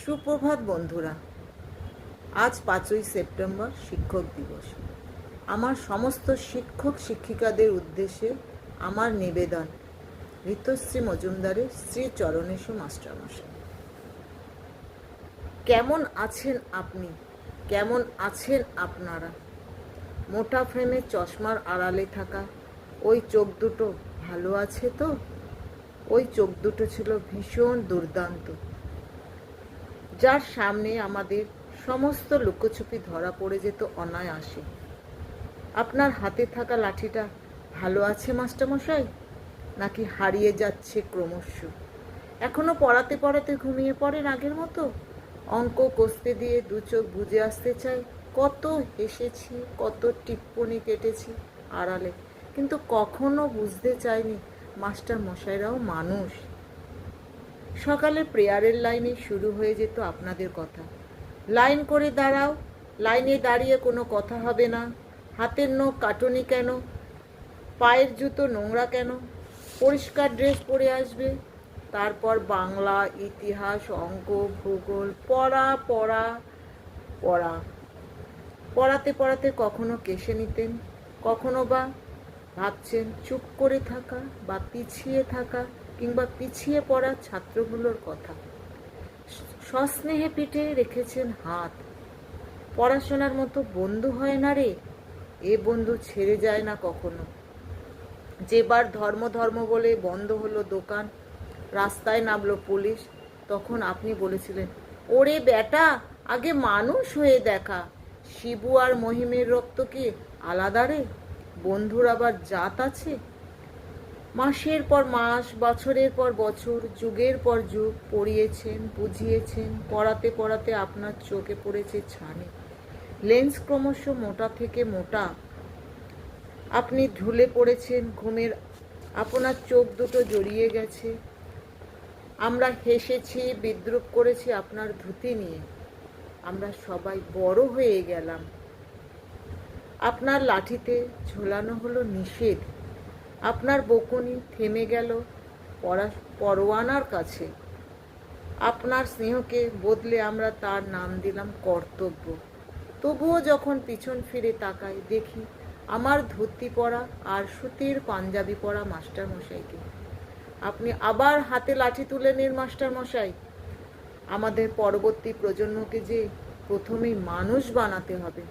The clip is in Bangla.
সুপ্রভাত বন্ধুরা। আজ 5ই সেপ্টেম্বর শিক্ষক দিবস। আমার সমস্ত শিক্ষক শিক্ষিকাদের উদ্দেশ্যে আমার নিবেদন ঋতুশ্রী মজুমদারের শ্রী চরণেশু মাস্টারমশাই। কেমন আছেন আপনি? কেমন আছেন আপনারা? মোটা ফ্রেমে চশমার আড়ালে থাকা ওই চোখ দুটো ভালো আছে তো? ওই চোখ দুটো ছিল ভীষণ দুর্দান্ত, যার সামনে আমাদের সমস্ত লুকোছুপি ধরা পড়ে যেত অনায়াসে। আপনার হাতে থাকা লাঠিটা ভালো আছে মাস্টারমশাই, নাকি হারিয়ে যাচ্ছে ক্রমশ? এখনো পড়াতে পড়াতে ঘুমিয়ে পড়েন আগের মতো? অঙ্ক কষতে দিয়ে দু চোখ বুজে আসতে চাই। কত হেসেছি, কত টিপ্পনি কেটেছি আড়ালে, কিন্তু কখনো বুঝতে চাইনি মাস্টার মশাইরাও মানুষ। সকালে প্রেয়ারের লাইনে শুরু হয়ে যেত আপনাদের কথা। লাইন করে দাঁড়াও, লাইনে দাঁড়িয়ে কোনো কথা হবে না, হাতের নখ কাটুনি কেন, পায়ের জুতো নোংরা কেন, পরিষ্কার ড্রেস পরে আসবে। তারপর বাংলা, ইতিহাস, অঙ্ক, ভূগোল পড়া পড়া পড়া। পড়াতে পড়াতে কখনো কেশে নিতেন, কখনো বা ভাবছেন চুপ করে থাকা বা পিছিয়ে থাকা কিংবা পিছিয়ে পড়া ছাত্রগুলোর কথা। সস্নেহে পিঠে রেখেছেন হাত। পড়াশোনার মতো বন্ধু হয় না রে, এ বন্ধু ছেড়ে যায় না কখনো। যেবার ধর্ম ধর্ম বলে বন্ধ হলো দোকান, রাস্তায় নামলো পুলিশ, তখন আপনি বলেছিলেন, ওরে বেটা, আগে মানুষ হয়ে দেখা। শিবু আর মহিমের রক্ত কি আলাদা রে? বন্ধুর আবার জাত আছে? মাসের পর মাস, বছরের পর বছর, যুগের পর যুগ পড়িয়েছেন, বুঝিয়েছেন। পড়াতে পড়াতে আপনার চোখে পড়েছে ছানি। লেন্স ক্রমশ মোটা থেকে মোটা। আপনি ঢুলে পড়েছেন ঘুমের, আপনার চোখ দুটো জড়িয়ে গেছে। আমরা হেসেছি, বিদ্রূপ করেছি আপনার ধুতি নিয়ে। আমরা সবাই বড় হয়ে গেলাম। আপনার লাঠিতে ঝোলানো হলো নিষেধ। আপনার বকুনি থেমে গেল পরোয়ানার কাছে। আপনার স্নেহকে বদলে আমরা তার নাম দিলাম কর্তব্য। তবুও যখন পিছন ফিরে তাকাই, দেখি আমার ধুতি পরা আর সুতির পাঞ্জাবি পরা মাস্টারমশাইকে। আপনি আবার হাতে লাঠি তুলে নিন মাস্টারমশাই। আমাদের পরবর্তী প্রজন্মকে যে প্রথমেই মানুষ বানাতে হবে।